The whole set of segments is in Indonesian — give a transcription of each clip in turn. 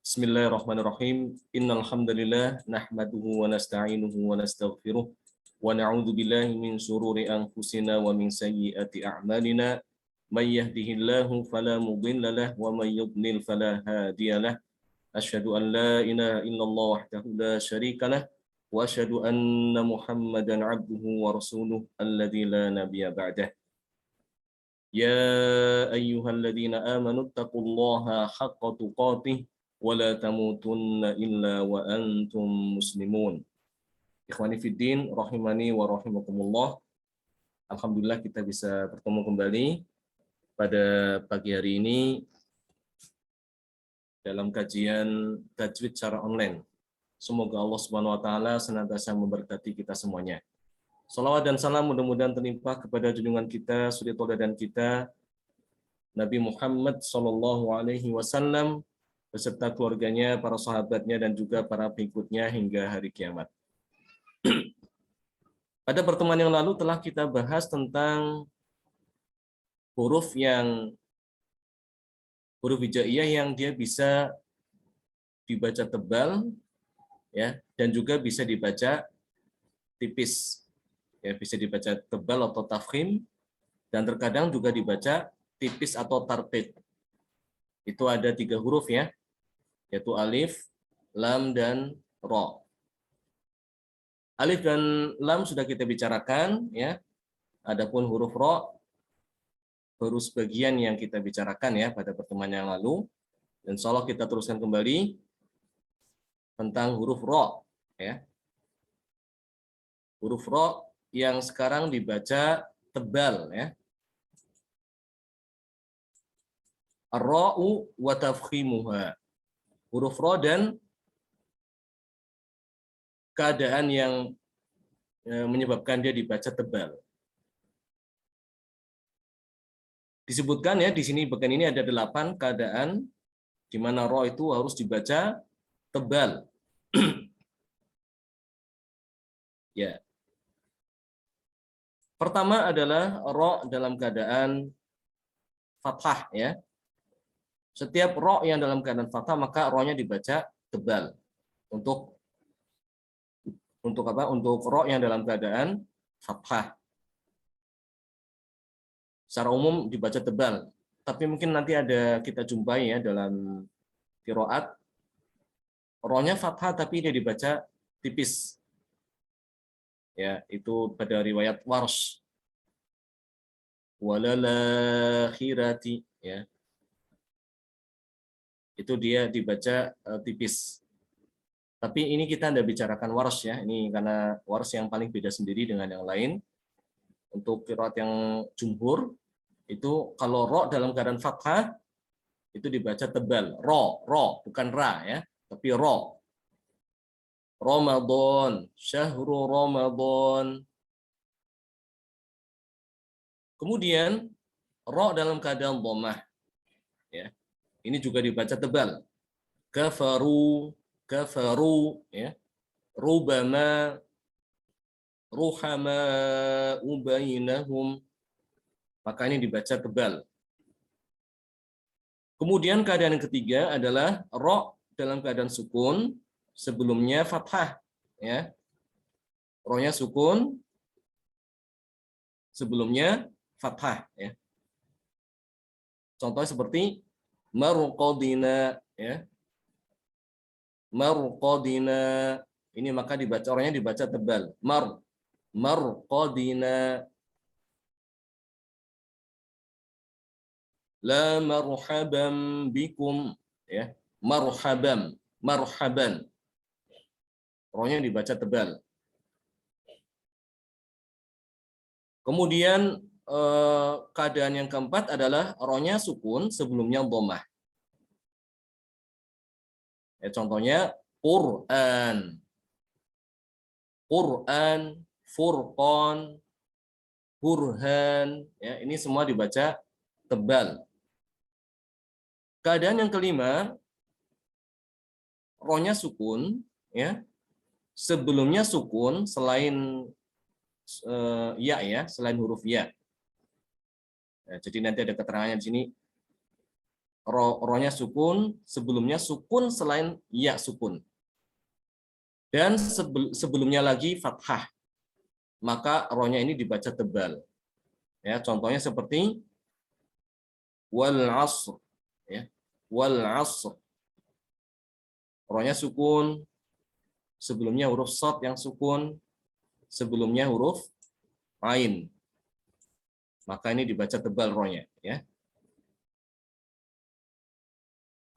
Bismillahirrahmanirrahim. Innal hamdalillah nahmaduhu wa nasta'inuhu wa nastaghfiruh wa na'udzu billahi min shururi anfusina wa min sayyiati a'malina. May yahdihillahu fala mudilla lahu wa may yudlil fala hadiyalah. Asyhadu an la ilaha illallah wahdahu la syarika lah wa asyhadu anna Muhammadan 'abduhu wa rasuluh alladzi la nabiyya ba'dah. Ya ayyuhalladzina amanu taqullaha haqqa tuqatih wa la tamutunna illa wa antum muslimun. Ikhwani fiddin rahimani wa rahimakumullah. Alhamdulillah kita bisa bertemu kembali pada pagi hari ini dalam kajian tajwid secara online. Semoga Allah Subhanahu wa taala senantiasa memberkati kita semuanya. Salawat dan salam mudah-mudahan terlimpah kepada junjungan kita, suri tauladan kita, Nabi Muhammad Sallallahu Alaihi Wasallam, beserta keluarganya, para sahabatnya, dan juga para pengikutnya hingga hari kiamat. Pada pertemuan yang lalu telah kita bahas tentang huruf hijaiyah yang dia bisa dibaca tebal, ya, dan juga bisa dibaca tipis. Ya, bisa dibaca tebal atau tafkhim, dan terkadang juga dibaca tipis atau tarqiq. Itu ada 3 huruf ya, yaitu alif, lam, dan ra. Alif dan lam sudah kita bicarakan ya. Adapun huruf ra baru sebagian yang kita bicarakan ya pada pertemuan yang lalu. Dan insya Allah kita teruskan kembali tentang huruf ra ya. Huruf ra yang sekarang dibaca tebal ya. Ar-ra'u wa tafkhimuha. Huruf ra dan keadaan yang menyebabkan dia dibaca tebal. Disebutkan ya di sini bagian ini ada 8 keadaan di mana ra itu harus dibaca tebal. Ya. Pertama adalah ra dalam keadaan fathah ya. Setiap ra yang dalam keadaan fathah maka ra-nya dibaca tebal. Untuk apa? Untuk ra yang dalam keadaan fathah. Secara umum dibaca tebal. Tapi mungkin nanti ada kita jumpai ya dalam qiraat ra-nya fathah tapi dia dibaca tipis. Ya, itu pada riwayat Warsh. Walal akhirati ya. Itu dia dibaca tipis. Tapi ini kita tidak bicarakan Warsh ya. Ini karena Warsh yang paling beda sendiri dengan yang lain. Untuk qiraat yang jumhur itu kalau ra dalam keadaan fathah itu dibaca tebal. Ra, bukan ra ya, tapi ra. Ramadan, syahrul Ramadan. Kemudian ra dalam keadaan dhammah ya. Ini juga dibaca tebal. Kafaru ya. Rubama, ruhama ubainahum. Maka ini dibaca tebal. Kemudian keadaan yang ketiga adalah ra dalam keadaan sukun, sebelumnya fathah ya. Ra-nya sukun, sebelumnya fathah ya. Contohnya seperti marqadina ya. Marqadina, ini maka dibaca orangnya dibaca tebal. Marqadina. La marhaban bikum ya. Marhaban. Orangnya dibaca tebal. Kemudian keadaan yang keempat adalah ra-nya sukun, sebelumnya dhammah. Ya, contohnya Quran, Furqan, Burhan, ya, ini semua dibaca tebal. Keadaan yang kelima, ra-nya sukun, ya, sebelumnya sukun selain ya, selain huruf ya. Ya. Jadi nanti ada keterangannya di sini. Ronya sukun, sebelumnya sukun selain ya sukun. Dan sebelumnya lagi fathah. Maka ronya ini dibaca tebal. Ya, contohnya seperti wal asr, ya. Wal asr. Ronya sukun, sebelumnya huruf shad yang sukun, sebelumnya huruf ain. Maka ini dibaca tebal ronya, ya.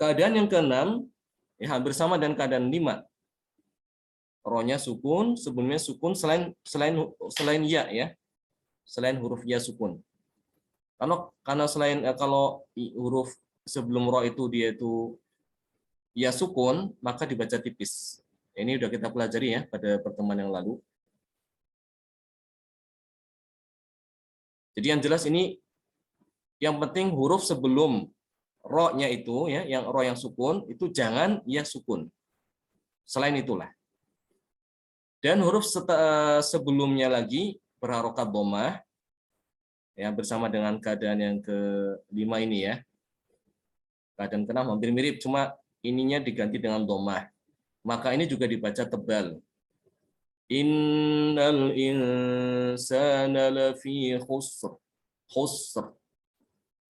Keadaan yang keenam, ya, hampir sama dengan keadaan 5. Ronya sukun, sebelumnya sukun selain ya, ya. Selain huruf ya sukun. Karena selain kalau huruf sebelum ro itu dia itu ya sukun, maka dibaca tipis. Ini udah kita pelajari ya pada pertemuan yang lalu. Jadi yang jelas ini yang penting huruf sebelum ro-nya itu ya, yang ro yang sukun itu jangan ya sukun. Selain itulah. Dan huruf sebelumnya lagi berharokat dhammah ya bersama dengan keadaan yang kelima ini ya. Keadaan keenam hampir mirip, cuma ininya diganti dengan dhammah. Maka ini juga dibaca tebal. Innal insana lafi khusr. Khusr.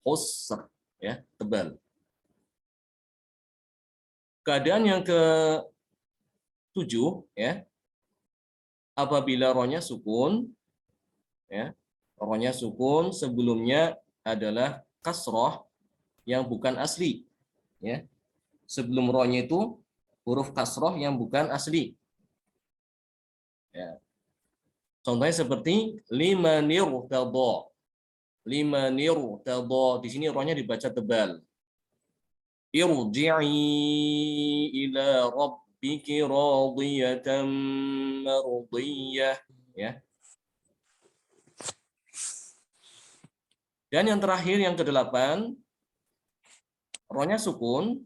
Khusr ya, tebal. Keadaan yang ke-7 ya. Apabila ronya sukun ya. Ronya sukun sebelumnya adalah kasroh yang bukan asli ya. Sebelum ronya itu huruf kasroh yang bukan asli. Ya. Contohnya seperti limanir tadha. Limanir tadha. Di sini rohnya dibaca tebal. Irji'i ila rabbiki radiyatan mardiyah. Ya. Dan yang terakhir yang ke-8, rohnya sukun,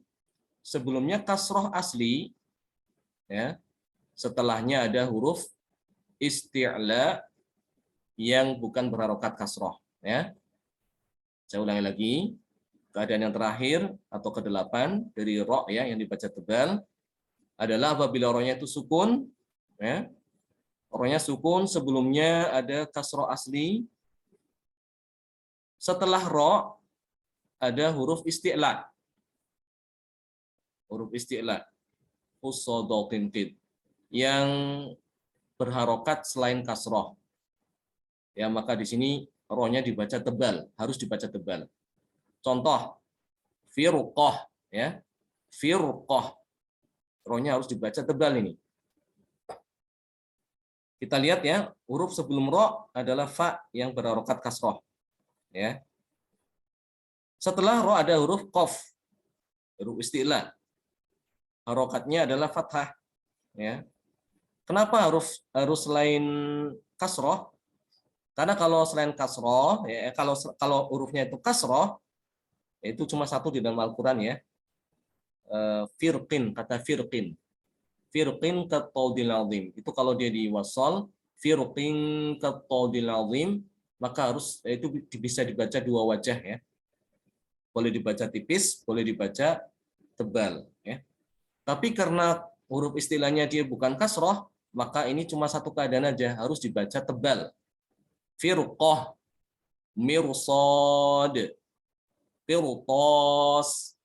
sebelumnya kasroh asli, ya. Setelahnya ada huruf isti'la yang bukan berharokat kasroh. Ya. Saya ulangi lagi. Keadaan yang terakhir atau ke-8 dari ro ya yang dibaca tebal adalah apabila rohnya itu sukun, ya. Rohnya sukun sebelumnya ada kasroh asli. Setelah ro ada huruf isti'la. Huruf isti'la. Usodotintit. Yang berharokat selain kasroh. Ya, maka di sini rohnya dibaca tebal, harus dibaca tebal. Contoh, firqah ya. Firqah. Rohnya harus dibaca tebal ini. Kita lihat ya, huruf sebelum ro adalah fa yang berharokat kasroh. Ya. Setelah ro ada huruf qaf. Huruf isti'la. Harokatnya adalah fathah. Ya. Kenapa harus selain kasroh? Karena kalau selain kasroh, ya, kalau hurufnya itu kasroh, itu cuma satu di dalam Al-Quran ya. Firqin, kata firqin. Firqin kattaudil azim. Itu kalau dia diwasal, firqin kattaudil azim, maka harus itu bisa dibaca dua wajah ya. Boleh dibaca tipis, boleh dibaca tebal ya. Tapi karena huruf istilahnya dia bukan kasroh, maka ini cuma satu keadaan aja, harus dibaca tebal. Firqah, mirsad, firqas,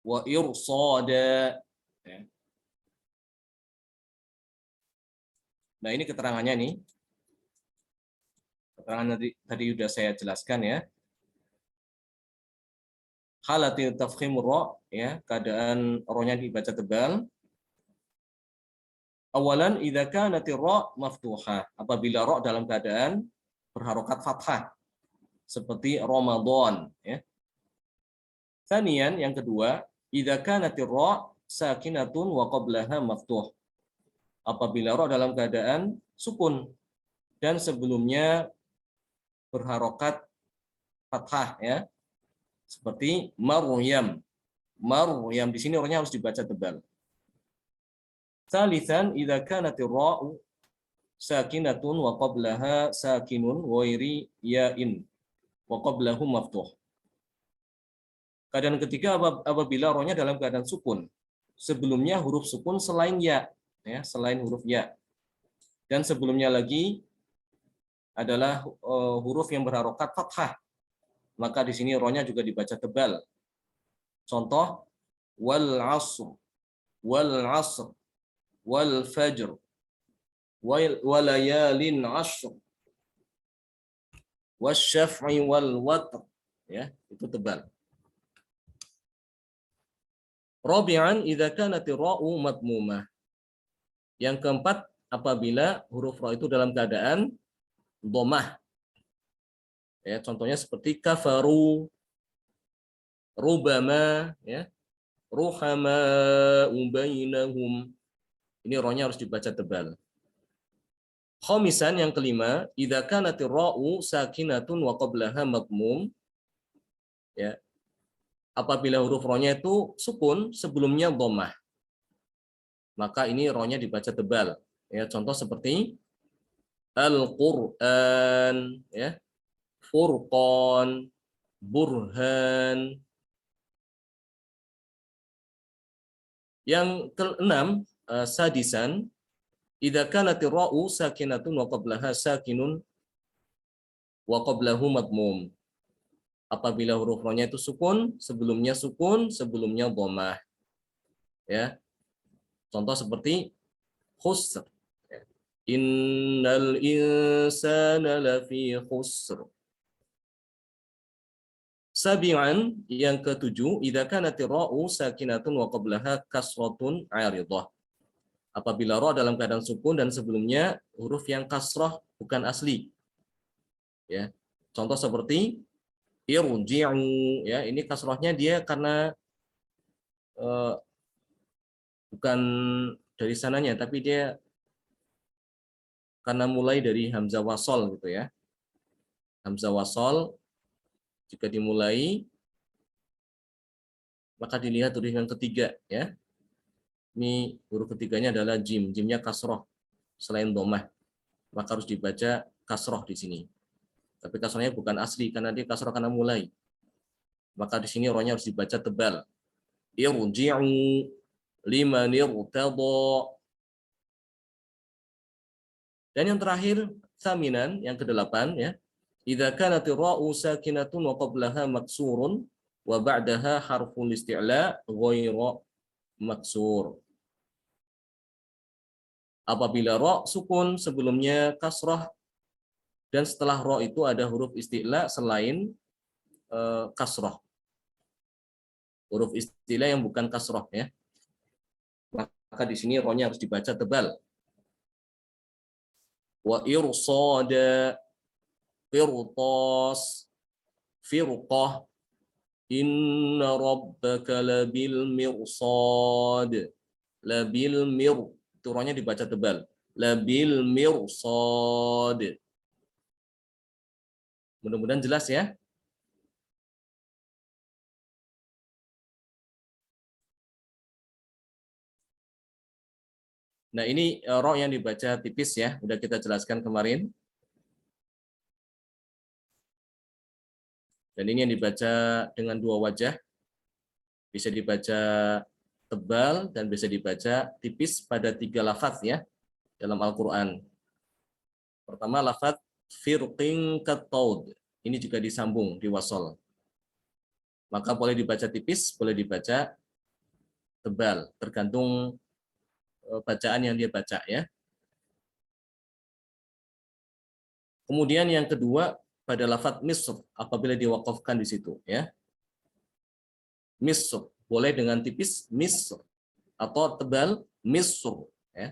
wa irsada. Nah ini keterangannya nih. Keterangan tadi sudah saya jelaskan ya. Halatil tafkhim ro ya, keadaan rohnya dibaca tebal. Awalan idza kanatir ra maftuhah, apabila ra dalam keadaan berharokat fathah seperti Ramadan ya. Tsaniyan yang kedua, idza kanatir ra sakinatun wa qablaha maftuh. Apabila ra dalam keadaan sukun dan sebelumnya berharokat fathah ya. Seperti Maryam. Maryam di sini rohnya harus dibaca tebal. Tsalitsan idza kanatir ra'u sakinatun wa qablaha sakinun ghairi ya'in wa qablahu maftuh. Keadaan ketiga apabila rohnya dalam keadaan sukun. Sebelumnya huruf sukun selain ya, selain huruf ya. Dan sebelumnya lagi adalah huruf yang berharokat fathah. Maka di sini rohnya juga dibaca tebal. Contoh wal asr, wal asr, wal fajr, walayalin ashr, wasyaf'i wal watr. Ya, itu tebal. Rabi'an idza kanat ra'u madmumah. Yang keempat, apabila huruf ra itu dalam keadaan dhammah. Ya, contohnya seperti kafaru, rubama, ya, ruhama bainahum. Ini rohnya harus dibaca tebal. Khamisan yang kelima, idza kanat ra'u sakinatun wa qablaha madmum. Ya. Apabila huruf rohnya itu sukun, sebelumnya dhammah. Maka ini rohnya dibaca tebal. Ya, contoh seperti Al-Qur'an, ya, Furqan, Burhan. Yang keenam, sadisan, idza kanat ra'u sakinatun wa qablaha sakinun wa qablahu madmum. Apabila huruf rohnya itu sukun, sebelumnya dhammah. Ya. Contoh seperti khusr. Innal insana lafi khusr. Sabi'an yang ketujuh, idza kanat ra'u sakinatun wa qablaha kasratun 'aridah. Apabila ra dalam keadaan sukun dan sebelumnya huruf yang kasrah bukan asli. Ya. Contoh seperti irji'u, ya, ini kasrahnya dia karena bukan dari sananya, tapi dia karena mulai dari hamzah wasol gitu ya. Hamzah wasol jika dimulai maka dilihat huruf yang ketiga ya. Ini huruf ketiganya adalah jim, jimnya kasroh selain dhammah. Maka harus dibaca kasroh di sini. Tapi kasrohnya bukan asli karena dia kasroh karena mulai. Maka di sini rohnya harus dibaca tebal. Irji'u liman irtada. Dan yang terakhir, saminan, yang kedelapan ya. Idza kanat ra'u sakinatun wa qablaha maksurun wa ba'daha harful isti'la ghairu maksur. Apabila ra sukun sebelumnya kasrah dan setelah ra itu ada huruf isti'la selain kasrah. Huruf isti'la yang bukan kasrah ya. Maka di sini ra-nya harus dibaca tebal. Wa irsada, qirtas, firqah, inna rabbaka labil mirsad. Labil mir, itu ra-nya dibaca tebal. Labil mirsad. Mudah-mudahan jelas ya. Nah, ini ra yang dibaca tipis ya, udah kita jelaskan kemarin. Dan ini yang dibaca dengan dua wajah. Bisa dibaca tebal dan bisa dibaca tipis pada 3 lafaz ya dalam Al-Qur'an. Pertama lafaz firqin kataud. Ini juga disambung di wasol. Maka boleh dibaca tipis, boleh dibaca tebal, tergantung bacaan yang dia baca ya. Kemudian yang kedua pada lafaz misr apabila diwakafkan di situ ya. Misr boleh dengan tipis misr atau tebal misr ya.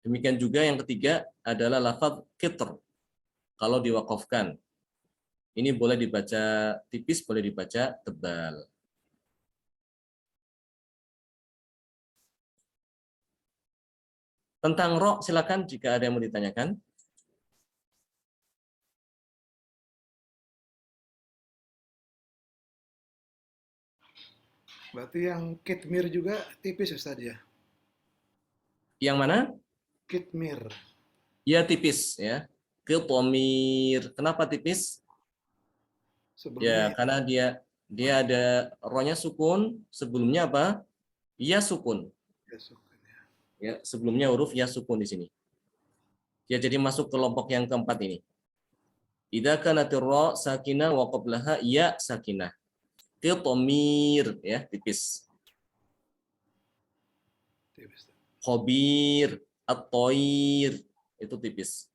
Demikian juga yang ketiga adalah lafaz kitr kalau diwakafkan. Ini boleh dibaca tipis, boleh dibaca tebal. Tentang ro silakan jika ada yang mau ditanyakan. Berarti yang kitmir juga tipis Ustaz ya? Yang mana? Kitmir. Ya tipis ya. Ketomir. Kenapa tipis? Ya Sebelumnya karena Dia ada ronya sukun, sebelumnya apa? Ya sukun. Ya, sukun ya. Ya, sebelumnya huruf ya sukun di sini. Dia jadi masuk kelompok yang keempat ini. Idza kanatir ra sakinah wa qablaha ya sakinah. Qitmir ya, tipis. Tipis. Khabir, at-thair itu tipis.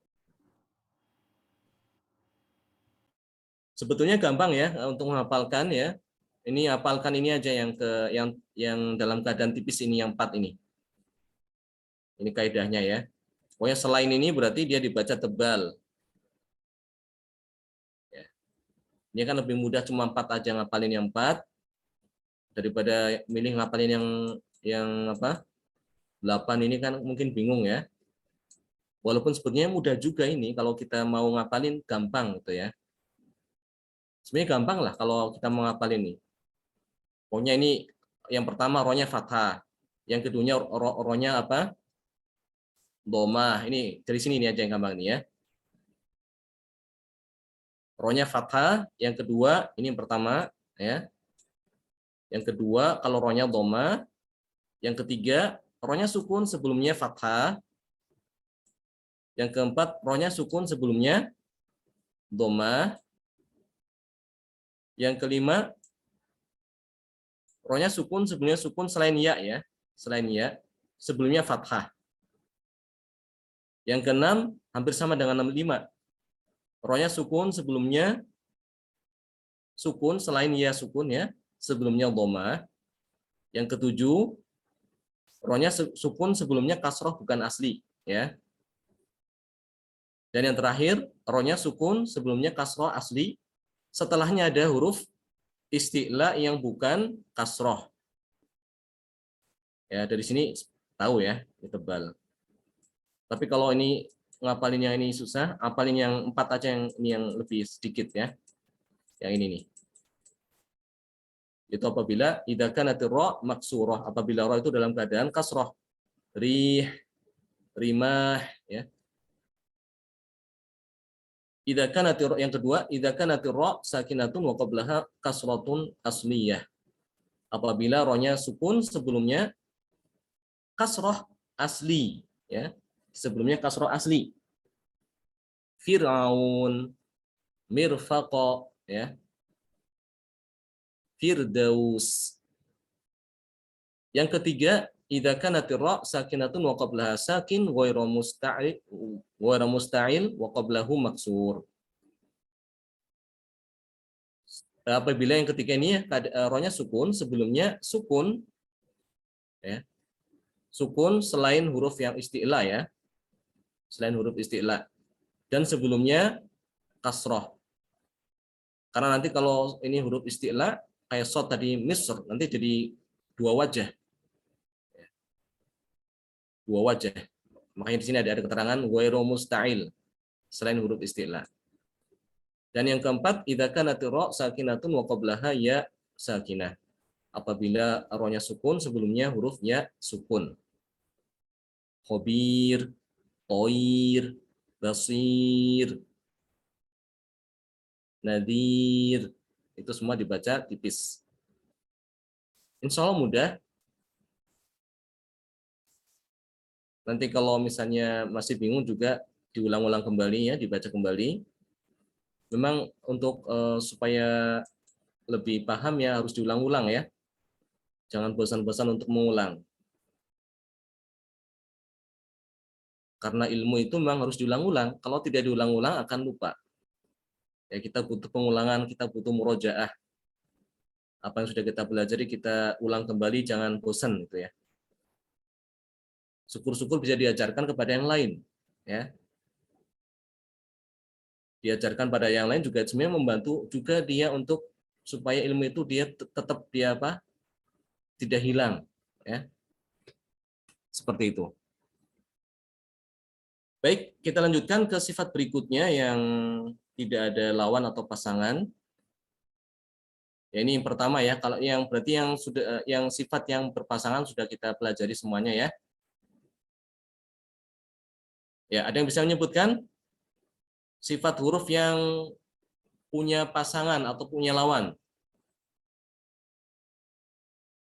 Sebetulnya gampang ya untuk menghafalkan ya. Ini hafalkan ini aja yang yang dalam keadaan tipis ini yang 4 ini. Ini kaidahnya ya. Pokoknya selain ini berarti dia dibaca tebal. Ya. Ini kan lebih mudah cuma 4 aja ngapalin yang 4 daripada milih ngapalin yang apa? 8 ini kan mungkin bingung ya. Walaupun sebetulnya mudah juga ini kalau kita mau ngapalin gampang gitu ya. Sebenarnya gampang lah kalau kita mau ngapalin ini. Pokoknya ini yang pertama rohnya fathah. Yang keduanya rohnya apa? Domah. Ini dari sini ini aja yang gampang nih ya. Rohnya fathah, yang kedua ini yang pertama ya. Yang kedua kalau rohnya domah, yang ketiga rohnya sukun sebelumnya fathah. Yang keempat rohnya sukun sebelumnya domah. Yang kelima rohnya sukun sebelumnya sukun selain ya, selain ya sebelumnya fathah. Yang keenam hampir sama dengan 65. Rohnya sukun sebelumnya sukun selain ya sukun ya, sebelumnya dhamma. Yang ketujuh, rohnya sukun sebelumnya kasroh bukan asli ya. Dan yang terakhir, rohnya sukun sebelumnya kasroh asli, setelahnya ada huruf isti'la yang bukan kasroh. Ya, dari sini tahu ya, ini tebal. Tapi kalau ini ngapalin yang ini susah, apalin yang 4 aja yang ini yang lebih sedikit ya. Yang ini nih. Itu apabila idza kanatir ra maksurah, apabila ra itu dalam keadaan kasrah. Rih, rimah ya. Idza kanatir yang kedua, idza kanatir ra sakinatun wa qablaha kasratun asliyah. Apabila rohnya sukun sebelumnya kasrah asli ya. Sebelumnya kasrah asli. Fir'aun, mirfaqa ya. Firdaus. Yang ketiga, idza kanatir ra sakinatun wa qablaha sakin ghairu musta'il wa qablahu maksur. Apabila yang ketiga ini rohnya sukun, sebelumnya sukun ya. Sukun selain huruf yang isti'la ya. Selain huruf isti'la. Dan sebelumnya kasroh. Karena nanti kalau ini huruf isti'la kayak shad tadi misr, nanti jadi dua wajah. Dua wajah. Makanya di sini ada keterangan ghairu musta'il selain huruf isti'la. Dan yang keempat, idza kanatir ra sakinatun wa qablaha ya sakinah. Apabila rohnya sukun sebelumnya huruf ya sukun. Khabir, toir, basir, nadir, itu semua dibaca tipis. Insya Allah mudah. Nanti kalau misalnya masih bingung juga diulang-ulang kembali ya, dibaca kembali. Memang untuk supaya lebih paham ya harus diulang-ulang ya. Jangan bosan-bosan untuk mengulang. Karena ilmu itu memang harus diulang-ulang. Kalau tidak diulang-ulang akan lupa. Ya kita butuh pengulangan, kita butuh murojaah. Apa yang sudah kita pelajari kita ulang kembali, jangan bosan gitu ya. Syukur-syukur bisa diajarkan kepada yang lain, ya. Diajarkan pada yang lain juga sebenarnya membantu juga dia untuk supaya ilmu itu dia tetap dia apa? Tidak hilang, ya. Seperti itu. Baik, kita lanjutkan ke sifat berikutnya yang tidak ada lawan atau pasangan. Ya, ini yang pertama ya. Kalau yang berarti yang sifat yang berpasangan sudah kita pelajari semuanya ya. Ya, ada yang bisa menyebutkan sifat huruf yang punya pasangan atau punya lawan?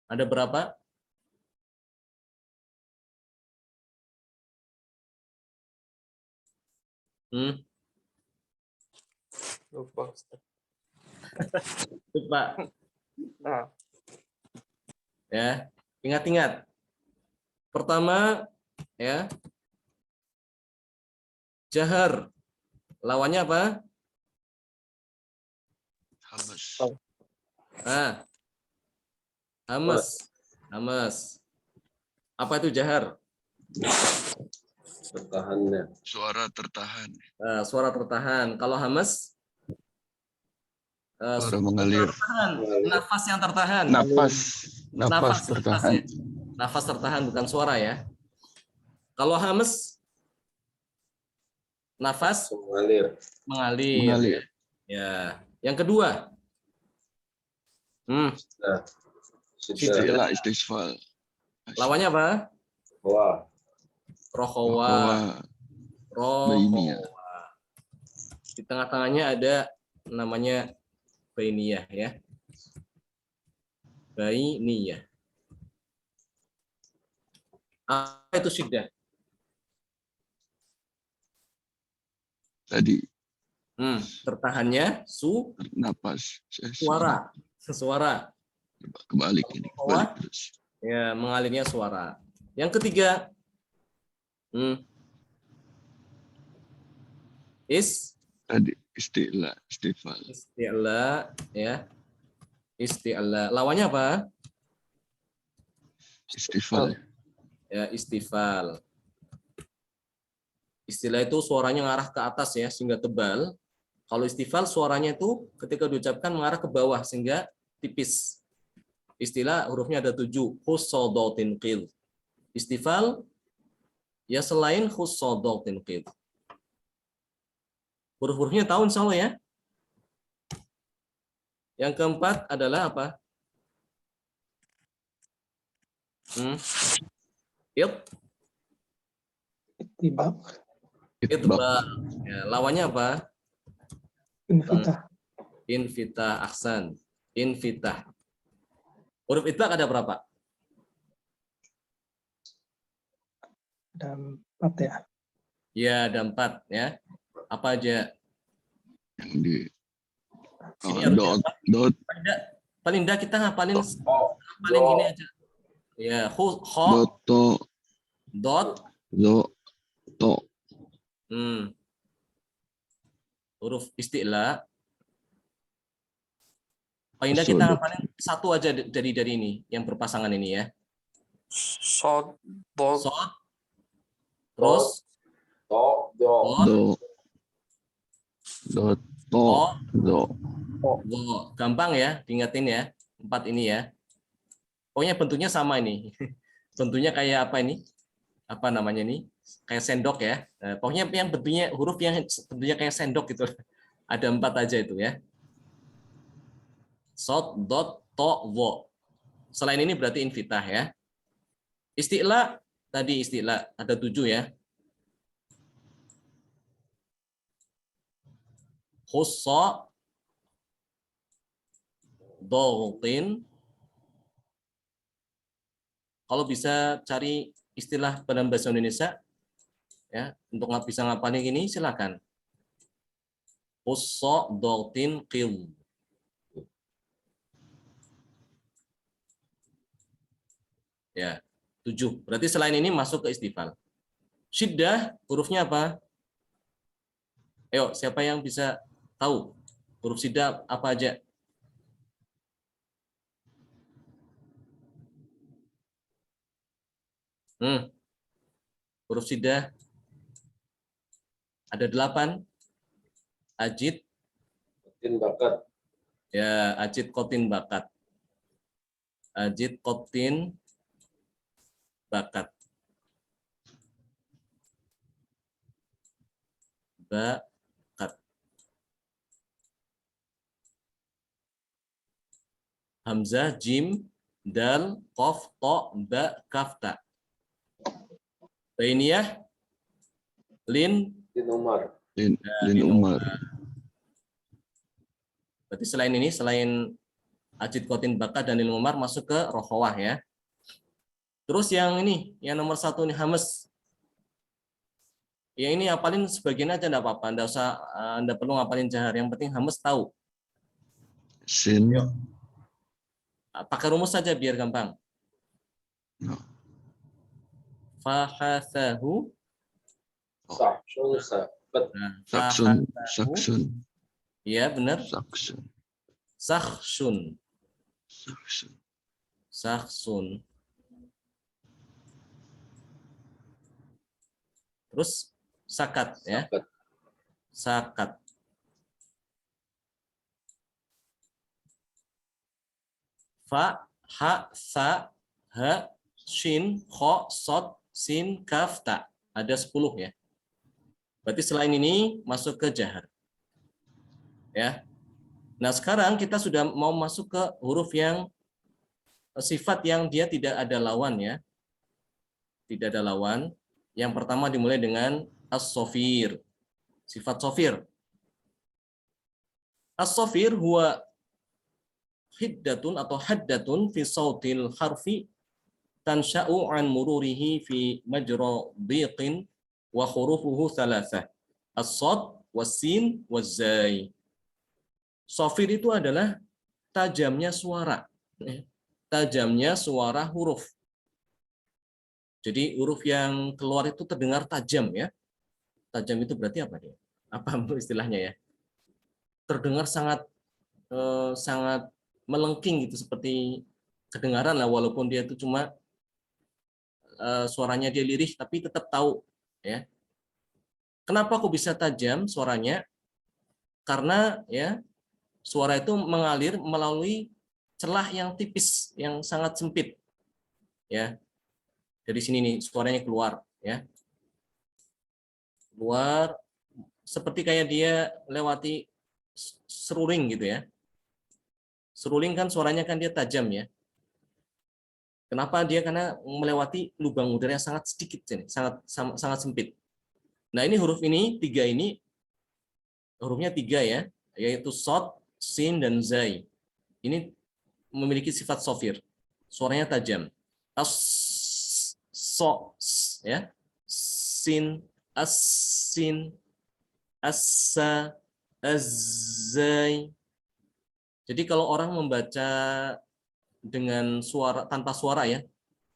Ada berapa? Lupa, Ustaz. Lupa. Nah, Ya, ingat-ingat. Pertama, ya, jahar. Lawannya apa? Hamas. Ah, hamas. Hamas. Apa itu jahar? Tertahannya. Suara tertahan. Suara tertahan. Kalau hamas? Suara mengalir. Tertahan. Nafas yang tertahan. Nafas tertahan. ya. Nafas tertahan bukan suara ya. Kalau hamas? Nafas Mengalir. mengalir. Ya. Yang kedua? Nah, Istilah istisfal. Lawannya apa? Wah. Rohawa. Bainiyah. Di tengah-tengahnya ada namanya bainiyah ya. Bainiyah. Apa itu syiddah? Tadi Tertahannya napas. suara. Kebalik ini. Kebalik terus. Ya, mengalirnya suara. Yang ketiga, Tadi istilah istifal. Isti'la ya. Isti'la. Lawannya apa? Istifal. Ya, istifal. Istilah itu suaranya ngarah ke atas ya sehingga tebal. Kalau istifal suaranya itu ketika diucapkan mengarah ke bawah sehingga tipis. Istilah hurufnya ada 7. Khussodotin qil. Istifal ya selain khussodotin qil. Huruf-hurufnya tahu insya Allah ya. Yang keempat adalah apa? itibak. Itbaq. Ya, lawannya apa? Infitah. Infitah. Ahsan. Infitah. Huruf itbaq ada berapa? Ada 4 ya. Ya, ada 4 ya. Apa aja? Yang di Dot. Paling enggak kita ngapalin ini aja. Ya, dot, to. Huruf isti'la. Paling enggak kita ngapalin satu aja dari ini yang berpasangan ini ya. Sod, dot, Sod. Terus do. Gampang ya, diingetin ya. 4 ini ya. Pokoknya bentuknya sama ini. Bentuknya kayak apa ini? Apa namanya ini? Kayak sendok ya. Pokoknya yang bentuknya huruf yang bentuknya kayak sendok gitu. Ada 4 aja itu ya. Sod, dot, to, wo. Selain ini berarti infitah ya. Isti'la tadi isti'la ada 7 ya. Khussa, dogtin. Kalau bisa cari istilah dalam bahasa Indonesia ya untuk bisa ngapalin ini silakan. Khussa, dogtin, qil. Ya, 7. Berarti selain ini masuk ke istifal. Syiddah hurufnya apa? Ayo, siapa yang bisa tahu huruf syiddah apa aja? Huruf syiddah ada 8. Ajid, Kotin bakat. ya, ajid, kotin, bakat. Ajid, kotin, bakat. Bakat. Hamzah, jim, dal, qaf, to, ba, kaf, ta. Bainiyah, lin, Umar. Lin Umar. Berarti selain ini, selain Ajid Kotin Baka dan Umar masuk ke rokhawah ya. Terus yang ini, yang nomor 1 ini hames. Ya ini hafalin sebagian aja enggak apa-apa. Enggak usah Anda perlu ngapalin jahar. Yang penting hames tahu. Sin. Yuk. Pakai rumus saja biar gampang. No. Fahasahu. Sahsun sahabat. Nah, Saksun. fahasahu. Saksun. Iya benar. Saksun. Sakhsun. Saksun. Sakhsun. Terus sakat ya. Sahabat. Sakat. Fa, ha, sa, ha, shin, kho, sod, sin, kaf, ta. Ada 10 ya. Berarti selain ini masuk ke jahar. Ya. Nah, sekarang kita sudah mau masuk ke huruf yang sifat yang dia tidak ada lawan ya. Tidak ada lawan. Yang pertama dimulai dengan as-sofir. Sifat sofir. As-sofir huwa hiddatun atau haddatun fi sautil harfi tansha'u an mururihi fi majra dhiqin wa hurufuhu thalathah. As-sad, was-sin, waz-zai. Sofir itu adalah tajamnya suara. Tajamnya suara huruf. Jadi huruf yang keluar itu terdengar tajam ya. Tajam itu berarti apa dia? Apa istilahnya ya? Terdengar sangat sangat melengking gitu, seperti kedengaran lah walaupun dia itu cuma suaranya dia lirih tapi tetap tahu ya. Kenapa kok bisa tajam suaranya? Karena ya suara itu mengalir melalui celah yang tipis, yang sangat sempit. Ya. Dari sini nih suaranya keluar ya. Keluar seperti kayak dia lewati seruling gitu ya. Seruling kan suaranya kan dia tajam ya. Kenapa dia? Karena melewati lubang udara yang sangat sedikit, sangat sempit. Nah ini huruf ini, 3 ini, hurufnya 3 ya, yaitu sod, sin, dan zai. Ini memiliki sifat sofir, suaranya tajam. As, so, ya, sin, as, sin, asa, azai. Jadi kalau orang membaca dengan suara tanpa suara ya,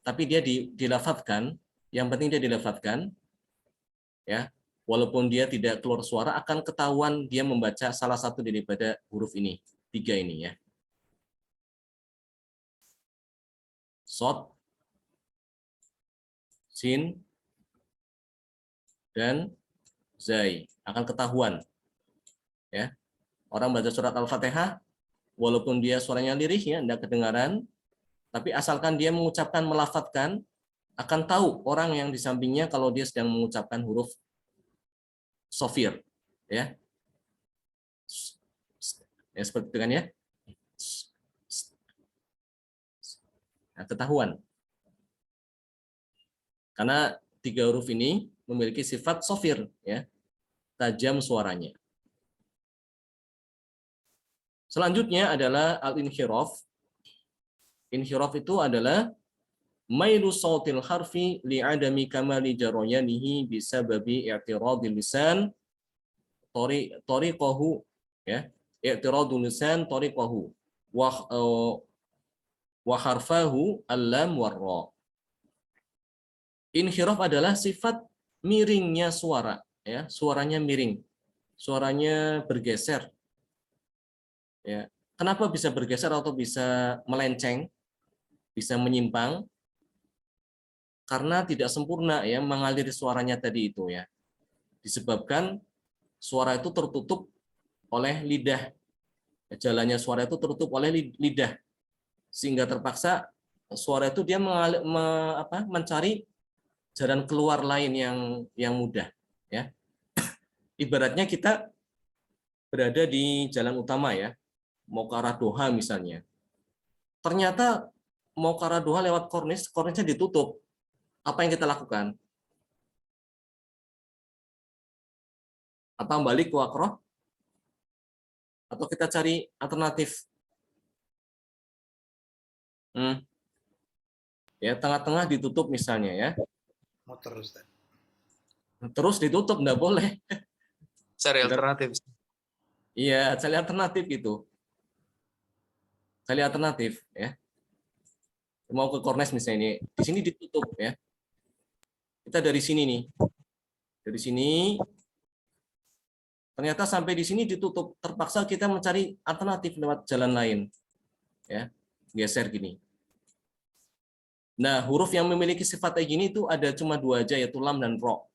tapi dia dilafadzkan, yang penting dia dilafadzkan ya, walaupun dia tidak keluar suara akan ketahuan dia membaca salah satu daripada huruf ini, 3 ini ya. Sod, sin, dan zai akan ketahuan ya. Orang baca surat Al-Fatihah walaupun dia suaranya lirih ya, tidak kedengaran, tapi asalkan dia mengucapkan, melafadzkan, akan tahu orang yang di sampingnya kalau dia sedang mengucapkan huruf sofir ya. Ya seperti itu kan ya. Nah, ketahuan. Karena 3 huruf ini memiliki sifat sofir ya. Tajam suaranya. Selanjutnya adalah al-inhiraf. Inhiraf itu adalah mailu sautil harfi li'adami kamali jarayanihi bisababi i'tiradil lisan tariqahu ya, i'tiradul lisan tariqahu wa harfahu al-lam war-ra. Inhiraf adalah sifat miringnya suara ya, suaranya miring. Suaranya bergeser. Ya. Kenapa bisa bergeser atau bisa melenceng, bisa menyimpang? Karena tidak sempurna ya mengaliri suaranya tadi itu ya. Disebabkan suara itu tertutup oleh lidah. Jalannya suara itu tertutup oleh lidah. Sehingga terpaksa suara itu dia mencari jalan keluar lain yang mudah ya. Ibaratnya kita berada di jalan utama ya. Mau ke arah Doha misalnya. Ternyata mau ke arah Doha lewat kornisnya ditutup. Apa yang kita lakukan? Apa balik ke Wakroh? Atau kita cari alternatif? Ya, tengah-tengah ditutup misalnya ya. Muter Ustaz. Terus ditutup enggak boleh. Cari alternatif. Iya, cari alternatif gitu. Cari alternatif ya. Mau ke kornes misalnya ini, di sini ditutup ya. Kita dari sini nih. Dari sini ternyata sampai di sini ditutup. Terpaksa kita mencari alternatif lewat jalan lain. Ya. Geser gini. Nah, huruf yang memiliki sifat kayak gini itu ada cuma dua aja, yaitu lam dan ro.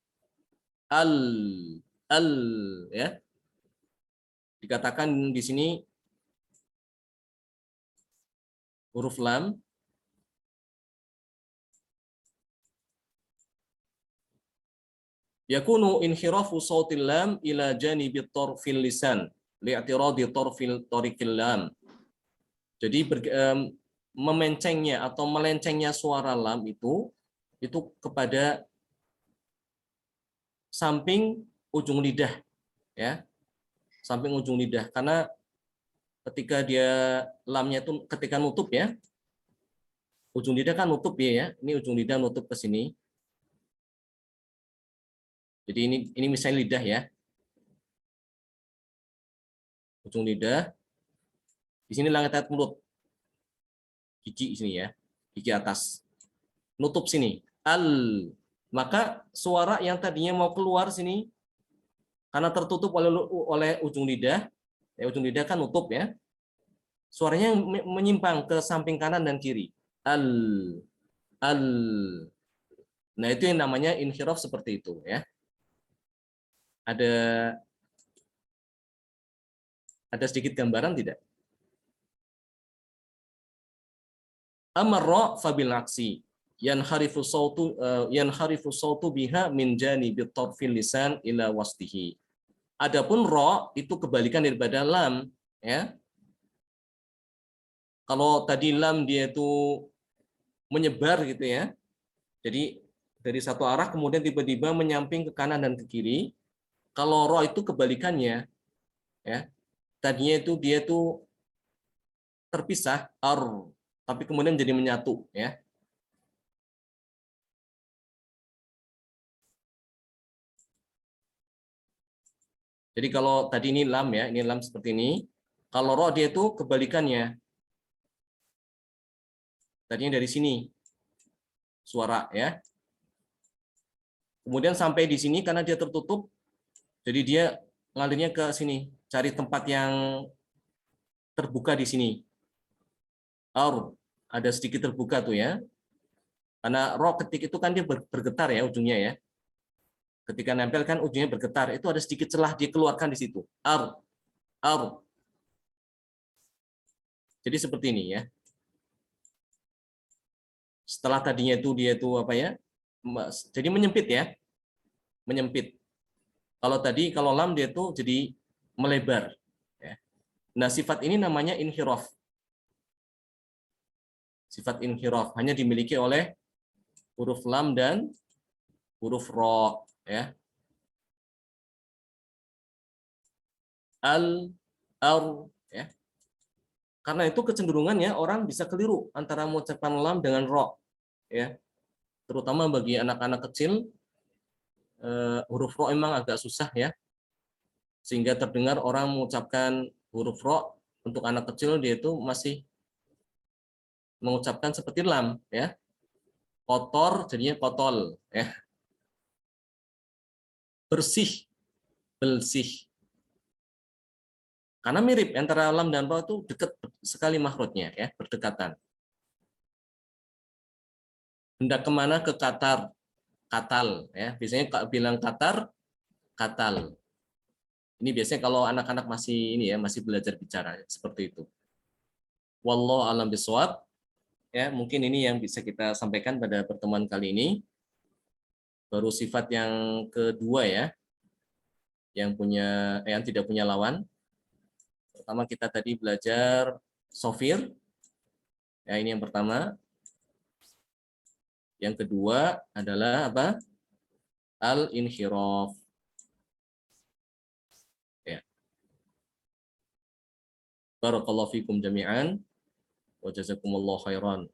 Al ya. Dikatakan di sini huruf lam yakunu inhirafu sautil lam ila janibi tarfil lisan li'tiradi tariqil lam. Jadi memencengnya atau melencengnya suara lam itu kepada samping ujung lidah ya. Samping ujung lidah, karena ketika dia lamnya itu ketika nutup ya. Ujung lidah kan nutup ya. Ini ujung lidah nutup ke sini. Jadi ini misalnya lidah ya. Ujung lidah. Di sini langit mulut. Gigi sini ya. Gigi atas. Nutup sini. Maka suara yang tadinya mau keluar sini karena tertutup oleh ujung lidah. Ya, ujung lidah kan nutup ya. Suaranya menyimpang ke samping kanan dan kiri. Nah, itu yang namanya inhiraf seperti itu ya. Ada sedikit gambaran tidak? Amarra fabil aksi yanharifu sautu biha min janibi tarfil lisan ila wastihi. Adapun ro itu kebalikan daripada lam ya. Kalau tadi lam dia itu menyebar gitu ya. Jadi dari satu arah kemudian tiba-tiba menyamping ke kanan dan ke kiri. Kalau ro itu kebalikannya ya. Tadinya itu dia itu terpisah tapi kemudian menjadi menyatu ya. Jadi kalau tadi ini lam ya, ini lam seperti ini. Kalau ro dia itu kebalikannya. Tadinya dari sini suara ya. Kemudian sampai di sini karena dia tertutup, jadi dia ngalirnya ke sini, cari tempat yang terbuka di sini. Ada sedikit terbuka tuh ya. Karena ro ketik itu kan dia bergetar ya ujungnya ya. Ketika nempel kan ujungnya bergetar, itu ada sedikit celah dikeluarkan di situ. Jadi seperti ini ya. Setelah tadinya itu dia itu apa ya? Jadi menyempit ya. Menyempit. Kalau lam dia itu jadi melebar ya. Nah, sifat ini namanya inhiraf. Sifat inhiraf hanya dimiliki oleh huruf lam dan huruf ro ya. Ya. Karena itu kecenderungannya orang bisa keliru antara mengucapkan lam dengan ro ya. Terutama bagi anak-anak kecil huruf ro emang agak susah ya. Sehingga terdengar orang mengucapkan huruf ro untuk anak kecil dia itu masih mengucapkan seperti lam ya. Kotor jadinya kotol ya. Bersih, bersih. Karena mirip antara lam dan ro itu dekat sekali makhrajnya ya, berdekatan. Hendak kemana? Ke Qatar, katal ya. Biasanya bilang Qatar, katal. Ini biasanya kalau anak-anak masih ini ya, masih belajar bicara seperti itu. Wallahu a'lam bishawab. Ya, mungkin ini yang bisa kita sampaikan pada pertemuan kali ini. Baru sifat yang kedua ya. Yang tidak punya lawan. Pertama kita tadi belajar sofir. Ya, ini yang pertama. Yang kedua adalah apa? Al-inhiraf. Ya. Barakallahu fikum jami'an. wa jazakumullahu khairan.